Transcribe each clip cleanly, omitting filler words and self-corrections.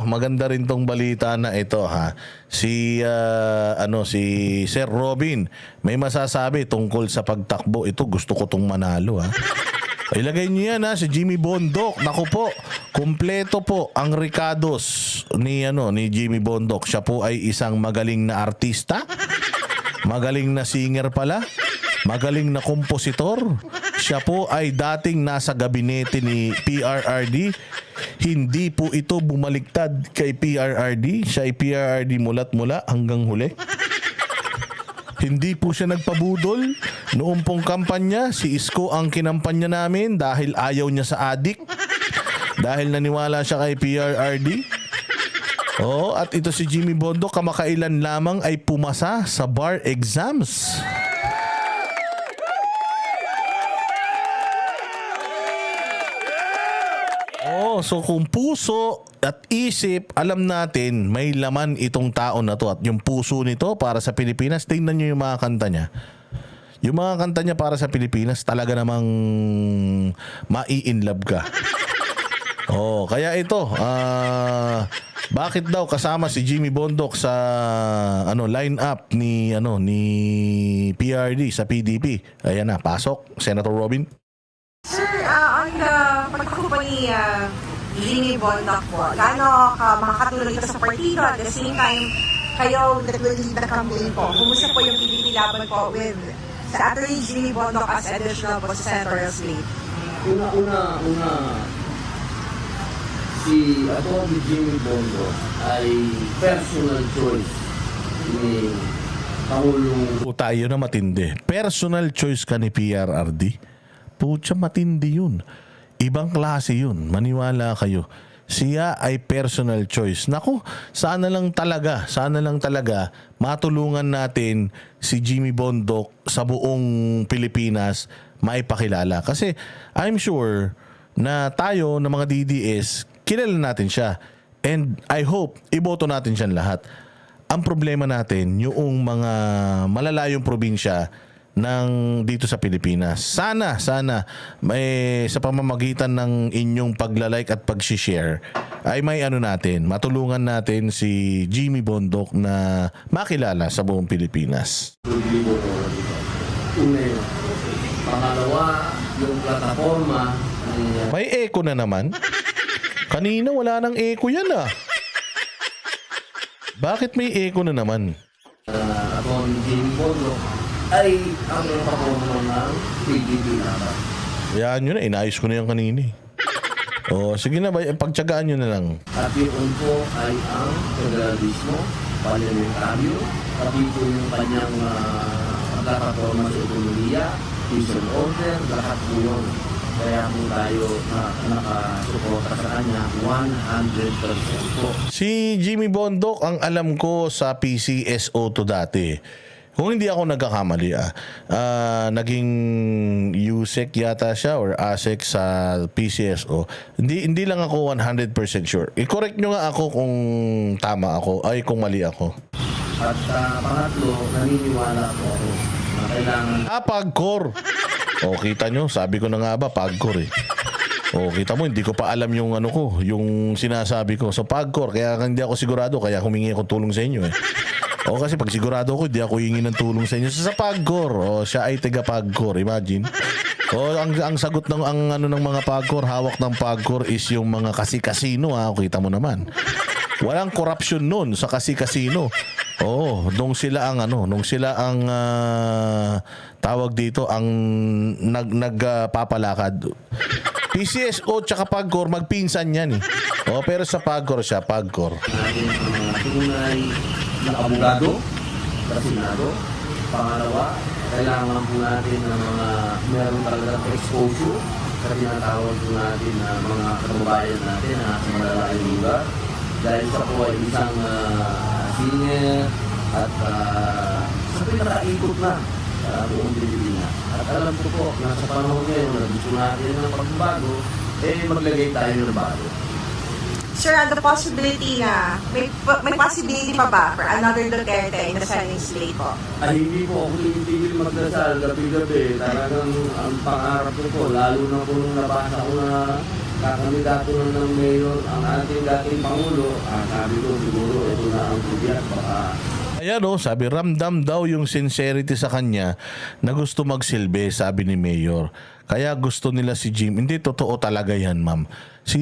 Maganda rin tong balita na ito ha. Si Sir Robin may masasabi tungkol sa pagtakbo. Ito gusto ko tong manalo ha. Ilagay niyo yan ha, si Jimmy Bondok. Naku po, kumpleto po ang Ricados ni Jimmy Bondok. Siya po ay isang magaling na artista. Magaling na singer pala. Magaling na kompositor. Siya po ay dating nasa gabinete ni PRRD. Hindi po ito bumaliktad kay PRRD. Siya ay PRRD mulat-mula hanggang huli. Hindi po siya nagpabudol. Noong pong kampanya, si Isko ang kinampanya namin dahil ayaw niya sa adik. Dahil naniwala siya kay PRRD. At ito si Jimmy Bondok, kamakailan lamang ay pumasa sa bar exams. So kung puso at isip, alam natin may laman itong tao na to. At yung puso nito para sa Pilipinas, tingnan nyo yung mga kanta niya. Yung mga kanta niya para sa Pilipinas, talaga namang mai-inlove ka. Kaya ito, bakit daw kasama si Jimmy Bondok sa line-up ni PRD sa PDP? Ayan na, pasok, Senator Robin. Sir, on the pagkakupo ni Jimmy Bondok po, gaano makakatulong ito sa partido? At the same time, kayo that will lead the campaign po. Kumusta po yung PDP laban po with sa Attorney Jimmy Bondok as additional po sa senatorial slate? Una, si Atty. Jimmy Bondok ay personal choice ni Pangulong. Tayo na matindi. Personal choice ka ni PRRD. Pucha, matindi yun. Ibang klase yun. Maniwala kayo. Siya ay personal choice. Naku, sana lang talaga matulungan natin si Jimmy Bondok sa buong Pilipinas maipakilala. Kasi I'm sure na tayo na mga DDS, kilala natin siya. And I hope iboto natin siya lahat. Ang problema natin, yung mga malalayong probinsya dito sa Pilipinas. Sana may sa pamamagitan ng inyong pagla-like at pag-share ay may matulungan natin si Jimmy Bondok na makilala sa buong Pilipinas. Una yun. Pangalawa, yung plataforma may echo na naman. Kanina wala nang echo yan ah. Bakit may echo na naman? Atty. Jimmy Bondok ay ang plataforma ng PDP naman. Yan yun na, inayos ko na yung kanina. Sige na, pagtsagaan nyo na lang. At yun po ay ang federalismo, parliamentaryo, pati po yung kanyang plataforma sa ekonomiya, peace and order, lahat po yun. Kaya po tayo nakasuporta sa kanya 100% po. Si Jimmy Bondok, ang alam ko sa PCSO to dati. Kung hindi ako nagkakamali, naging USEC yata siya or ASEC sa PCSO. Hindi lang ako 100% sure. I-correct nyo nga ako kung tama ako, ay kung mali ako. At pangatlo, naniniwala po ako na kailangan... PAGCOR. Kita nyo, sabi ko na nga ba, PAGCOR eh. Kita mo, hindi ko pa alam yung yung sinasabi ko. So PAGCOR, kaya hindi ako sigurado, kaya humingi ako tulong sa inyo eh. Kasi pag sigurado ko, hindi ako hingi ng tulong sa inyo. Sa PAGCOR, siya ay taga PAGCOR, imagine. Ang sagot ng ng mga PAGCOR, hawak ng PAGCOR is yung mga kasi-kasino kita mo naman. Walang corruption nun sa kasi-kasino. Nung sila ang tawag dito ang nagpapalakad. PCSO tsaka PAGCOR magpinsan yan eh. Pero sa PAGCOR siya, PAGCOR. Tunay na abogado sa Senado. Pangalawa, kailangan po natin ng mga meron talagang exposure sa tinatawag po natin na mga kababayan natin na sa malalayong lugar. Dahil sa po ay isang singer at sa pinakaikot na sa buong Pilipinas. At alam ko po, nasa panahon ngayon na gusto natin ng pagbabago, maglagay tayo ng bago. Sir, the possibility na, may possibility pa ba for another Duterte in the Senate slate po? Hindi po ako tigil magdasal gabi-gabi. Talagang ang pangarap ko po, lalo na kung nabasa ko na kakandidato na ng mayor ang ating dating Pangulo, sabi ko siguro ito na ang tiyak, baka Ayan sabi ramdam daw yung sincerity sa kanya na gusto magsilbi, sabi ni Mayor. Kaya gusto nila si Jimmy. Hindi, totoo talaga yan, ma'am. Si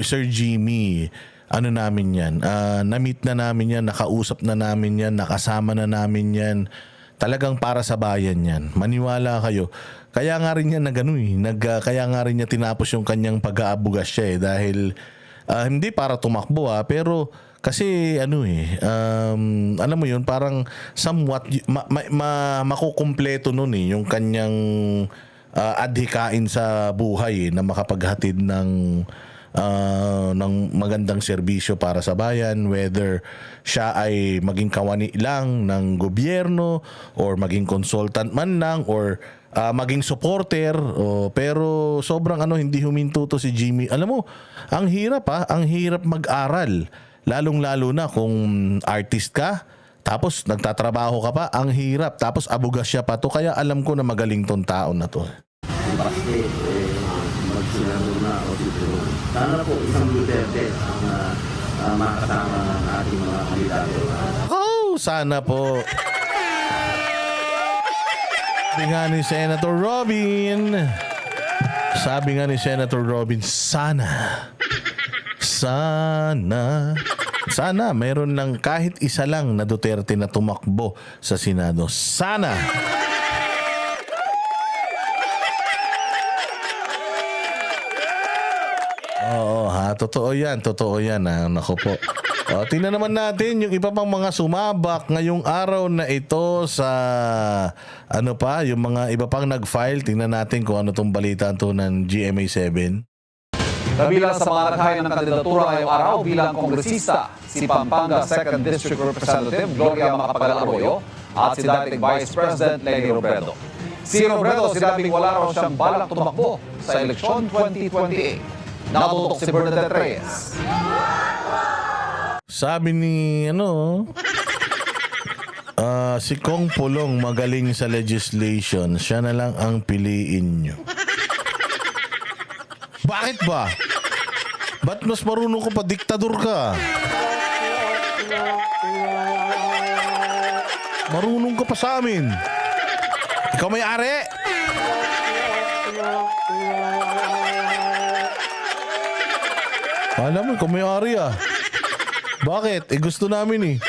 Sir Jimmy, ano namin yan, na-meet na namin yan, nakausap na namin yan, nakasama na namin yan. Talagang para sa bayan yan. Maniwala kayo. Kaya nga rin niya kaya nga rin niya tinapos yung kanyang pag-aabugas siya dahil hindi para tumakbo pero kasi alam mo yun, parang somewhat makukumpleto nun yung kanyang adhikain sa buhay na makapaghatid ng magandang serbisyo para sa bayan, whether siya ay maging kawani lang ng gobyerno or maging consultant man lang or maging supporter, pero sobrang hindi huminto to si Jimmy. Alam mo, ang hirap mag-aral, lalong-lalo na kung artist ka tapos nagtatrabaho ka pa, ang hirap, tapos abugas siya pa to, kaya alam ko na magaling tong taon na to. baste, magsinaro na o siguro. Sana po isang Duterte ang makasama ng ating mga kandidato. Sana po. Sabi nga ni Senator Robin, sana meron lang kahit isa lang na Duterte na tumakbo sa Senado. Sana. Oo totoo yan Naku po. Tingnan naman natin yung iba pang mga sumabak ngayong araw na ito sa yung mga iba pang nag-file. Tingnan natin kung ano tong balita to ng GMA7. Kabilang sa mga naghain ng kandidatura ngayong araw bilang kongresista, si Pampanga 2nd District Representative Gloria Macapagal-Arroyo at si dating Vice President Leni Robredo. Si Robredo sinabing wala raw siyang balak tumakbo sa eleksyon 2028. Nakatutok si Bernadette Reyes. Sabi ni si Kong Pulong magaling sa legislation, siya na lang ang piliin nyo. Bakit ba? Ba't mas marunong ko pa, diktador ka? Marunong ka pa sa amin. Ikaw may ari. Alam mo, ikaw may ari Bakit? Gusto namin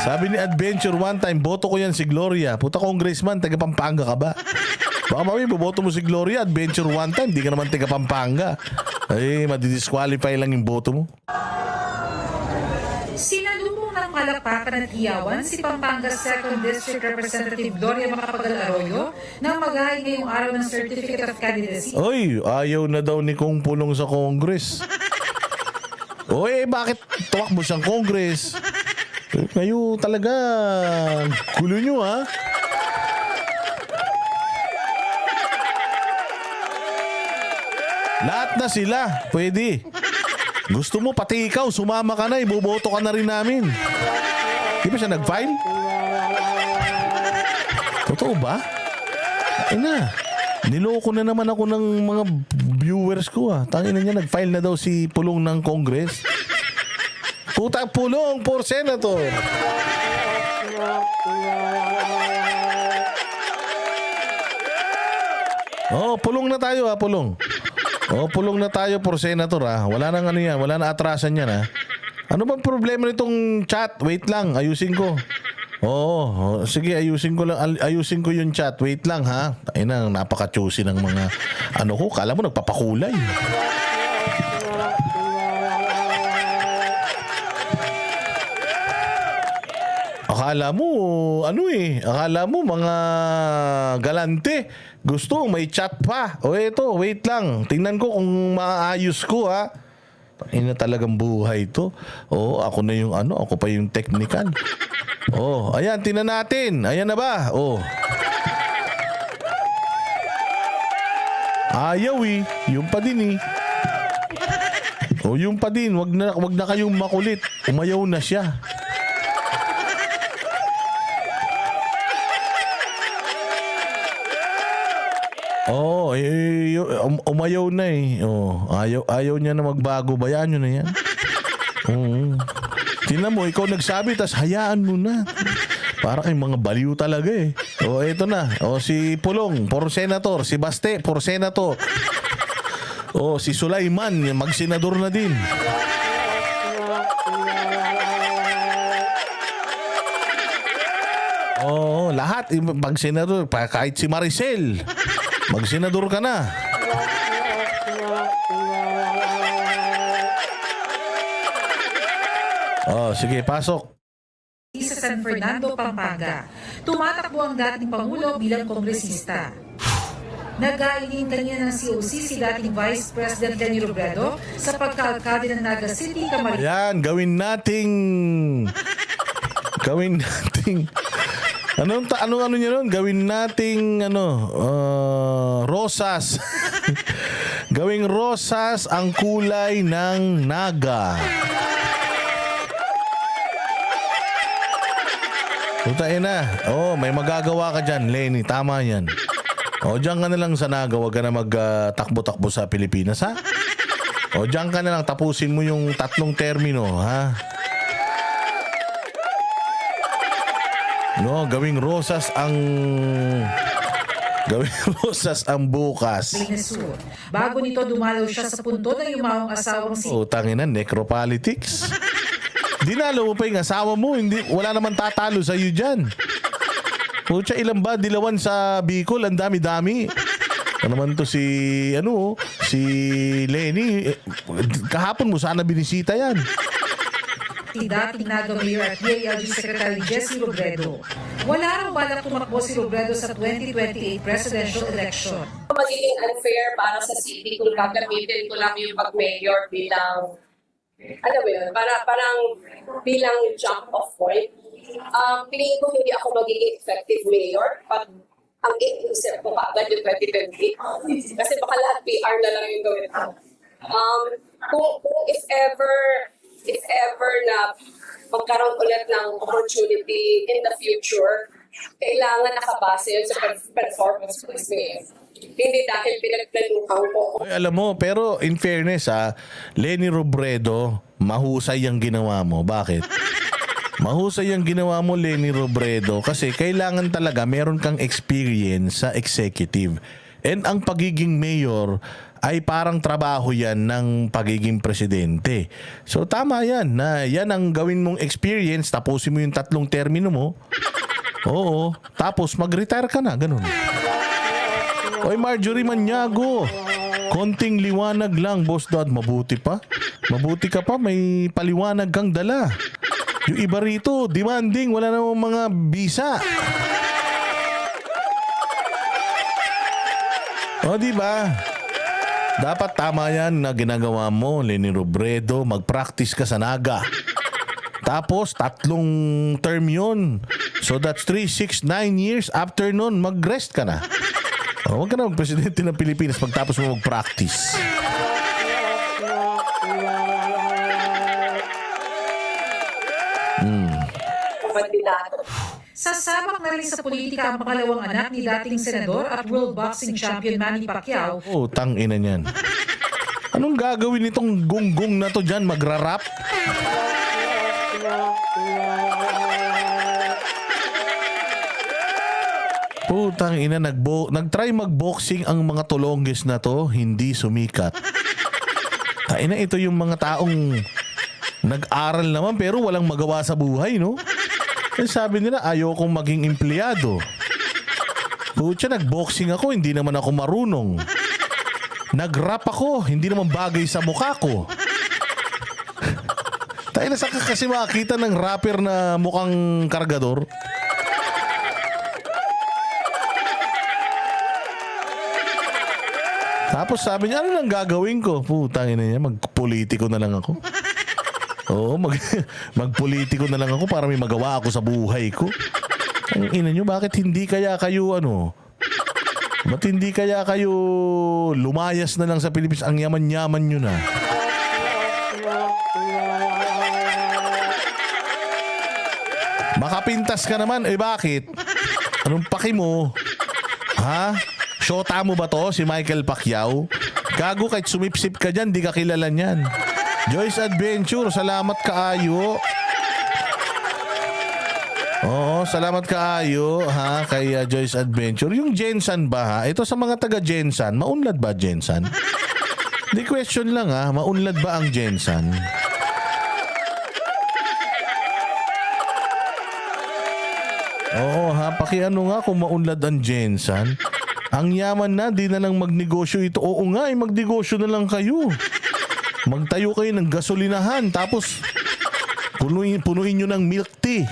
Sabi ni Adventure one time, boto ko yan si Gloria. Puta, congressman, taga Pampanga ka ba? Baka mami, boboto mo si Gloria, Adventure one time, di ka naman taga Pampanga. Ay, madidisqualify lang yung boto mo. Sinalubong ng palakpakan at hiyawan si Pampanga 2nd District Representative Gloria Macapagal-Arroyo nang maghain ngayong araw ng Certificate of Candidacy. Oy, ayaw na daw ni Kong Pulong sa Congress. Oy, bakit tumakbo siyang Congress? Kayo talaga, gulo nyo Lahat na sila, pwede. Gusto mo, pati ikaw, sumama ka na, iboboto ka na rin namin. Di ba siya nag-file? Totoo ba? Ay na, niloko na naman ako ng mga viewers ko Tangin na niya, nag-file na daw si Pulong ng Congress. Puta, Pulong for Senator. Pulong na tayo Pulong. Pulong na tayo for Senator Wala nang yan, wala na atrasan yan Ano bang problema nitong chat? Wait lang, ayusin ko. Sige, ayusin ko yung chat. Wait lang Ay na, napaka-choosy ng mga ko, kala mo nagpapakulay. Akala mo mga galante. Gusto may chat pa. Eto, wait lang. Tingnan ko kung maayos ko Ina talagang buhay to. Ako na yung ako pa yung technical. Ayan, tingnan natin. Ayan na ba? Ayaw yung pa din yung pa din. Wag na kayong makulit. Umayaw na siya. Umayaw na eh. Oh, ayaw niya na magbago. Bayaan nyo na yan. Tingnan mo, ikaw nagsabi, tas hayaan mo na. Para kayong mga baliw talaga eh. O, eto na. O, si Pulong, for senator. Si Baste, for senator. O, si Sulaiman, mag-senador na din. Oo, lahat. Mag-senador. Kahit si Maricel. Mag-senador ka na. Oh, sige, pasok. Sa San Fernando, Pampanga, tumatakbo ang dating Pangulo bilang kongresista. Nag-ailing kanina ng COC si dating Vice President Leni Robredo sa pagkaalkalde ng Naga City, Camarines. Ayan, gawin nating ano niya nun? Gawin nating rosas. Gawing rosas ang kulay ng naga. Putain na. Oh, may magagawa ka dyan, Lenny. Tama yan. O, dyan ka na lang sa naga. Huwag ka na magtakbo-takbo sa Pilipinas, ha? O, dyan ka na lang. Tapusin mo yung 3 termino, ha? No, gawing rosas ang bukas. Bago nito dumalaw siya sa punto ng yumaong asawang si Tangina, necropolitics. Dinalo mo pa yung asawa mo, wala naman tatalo sa iyo diyan. Pucha, ilan ba dilawan sa Bicol? Ang dami-dami. Ano naman to si Lenny, kahapon mo sana binisita yan. si dating Naga Mayor at DILG Secretary Jessie Robredo. Wala raw balak tumakbo si Robredo sa 2028 presidential election. Magiging unfair para sa city kung gagamitin ko lang yung pag-mayor bilang, ano ba yun, parang bilang jump off point. Piling ko hindi ako magiging effective mayor pag ang inisip ko agad yung 2020. Kasi baka lahat PR na lang yung gawin ko. Kung if ever na magkaroon ulit ng opportunity in the future, kailangan nakabase yun sa performance ko as mayor. Hindi dahil pinagplanuhan ko. Oy, alam mo, pero in fairness Leni Robredo, mahusay ang ginawa mo. Bakit? Mahusay ang ginawa mo, Leni Robredo, kasi kailangan talaga meron kang experience sa executive. And ang pagiging mayor ay parang trabaho yan ng pagiging presidente. So tama yan, na yan ang gawin mong experience, tapusin mo yung 3 termino mo. Oo, tapos mag-retire ka na, ganun. Oy, Marjorie Maniago, konting liwanag lang, Boss Dad. Mabuti pa. Mabuti ka pa, may paliwanag kang dala. Yung iba rito, demanding, wala namang mga bisa. O, di ba? Dapat tama yan na ginagawa mo, Leni Robredo. Mag-practice ka sa Naga. Tapos, 3 term yun. So, that's 3, 6, 9 years. After nun, mag-rest ka na. Huwag ka na mag-presidente ng Pilipinas pagtapos mo mag-practice. Sasabak na rin sa politika ang pangalawang anak ni dating senador at world boxing champion Manny Pacquiao. Oh, tang-ina niyan. Anong gagawin nitong gunggong na to dyan? Magra-rap? Putang ina, nag-try mag-boxing ang mga tulonggis na to, hindi sumikat. Taina, ito yung mga taong nag-aral naman pero walang magawa sa buhay, no? Eh, sabi nila, ayokong maging empleyado. Putya, nag-boxing ako, hindi naman ako marunong. Nag-rap ako, hindi naman bagay sa mukha ko. Taina, saan ka kasi makakita ng rapper na mukhang kargador? Tapos sabi niya, ano lang gagawin ko? Putang ina niya, magpolitiko na lang ako. Oo, magpolitiko na lang ako para may magawa ako sa buhay ko. Ang ina niyo, bakit hindi kaya kayo ba't hindi kaya kayo lumayas na lang sa Pilipinas? Ang yaman-yaman nyo na. Makapintas ka naman, bakit? Anong paki mo? Ha? Shota mo ba to, si Michael Pacquiao? Gago, kahit sumipsip ka dyan, di ka kilala niyan. Joyce Adventure, salamat kaayo. Oo, salamat kaayo ha, kay Joyce Adventure. Yung Jensan ba ha? Ito sa mga taga Jensan, maunlad ba Jensan? Di question lang ha, maunlad ba ang Jensan? Oo ha, pakiano nga kung maunlad ang Jensan. Ang yaman na, di na lang magnegosyo ito. Oo nga, magnegosyo na lang kayo. Magtayo kayo ng gasolinahan, tapos punuin nyo ng milk tea.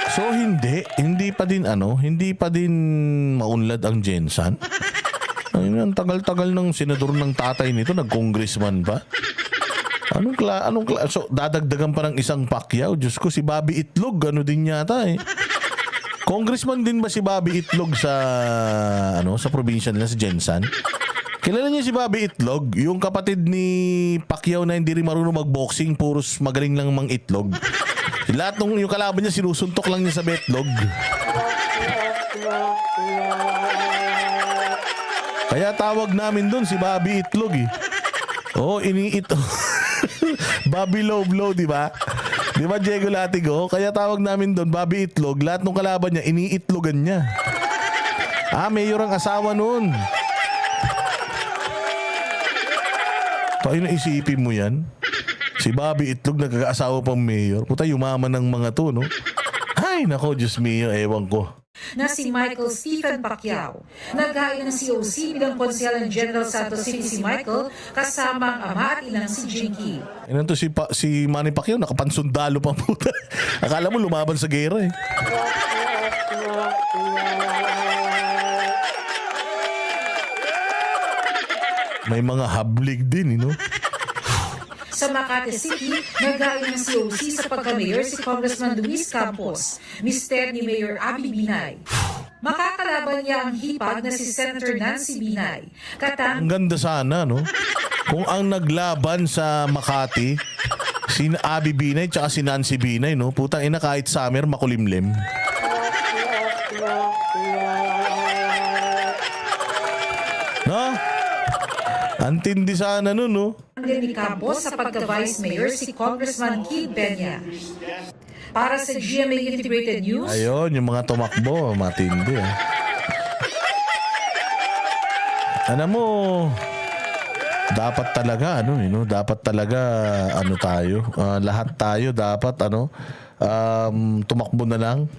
So hindi pa din maunlad ang Jensan. Ang tagal-tagal ng senador ng tatay nito, nag-congressman pa. So dadagdagan pa ng isang Pacquiao. Diyos ko, si Bobby Itlog, ano din yata eh. Congressman din ba si Bobby Itlog sa probinsya nila sa Jensan? Kilala niyo si Bobby Itlog, yung kapatid ni Pacquiao na hindi rin marunong magboxing, puros magaling lang mang itlog. Lahat yung kalaban niya, sinusuntok lang niya sa betlog. Kaya tawag namin doon si Bobby Itlog eh. Oo, iniito. Bobby Low Blow, di ba? Di ba, Diego Latigo? Kaya tawag namin doon, Bobby Itlog. Lahat ng kalaban niya, iniitlogan niya. Mayor ang asawa noon. Tayo na isipin mo yan. Si Bobby Itlog nagkakaasawa pang mayor. Puta, yumaman ng mga to, no? Ay, nako, Diyos mio, ewan ko. Na si Michael Stephen Pacquiao. Naghain ng COC bilang konsehal ng General Santos City si Michael kasama ang ama at inang si Jinky. Ano to si Manny Pacquiao, nakapansundalo pa puta. Akala mo lumaban sa gera eh. May mga hablig din, no? Sa Makati City, naghain ng COC sa pagka-mayor si Congressman Luis Campos, mister ni Mayor Abby Binay. Makakalaban niya ang hipag na si Senator Nancy Binay. Ang ganda sana, no? Kung ang naglaban sa Makati, si Abby Binay tsaka si Nancy Binay, no? Puta ina, kahit summer, makulimlim. No? Antindi sana nun, no? Ni Campos sa pagka-vice mayor si Congressman Kid Peña. Para sa GMA Integrated News, Ayun, yung mga tumakbo, matindi eh. Alam mo, dapat talaga, dapat talaga, lahat tayo dapat, tumakbo na lang.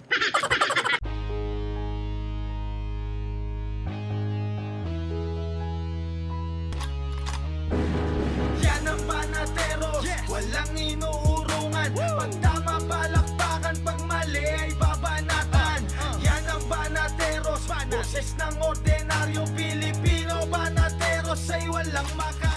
Yan ang Banateros, walang inuurungan. Pag tama palakpakan, pag mali ay babanatan. Yan ang Banateros, boses ng ordinaryo Pilipino. Banateros ay walang maka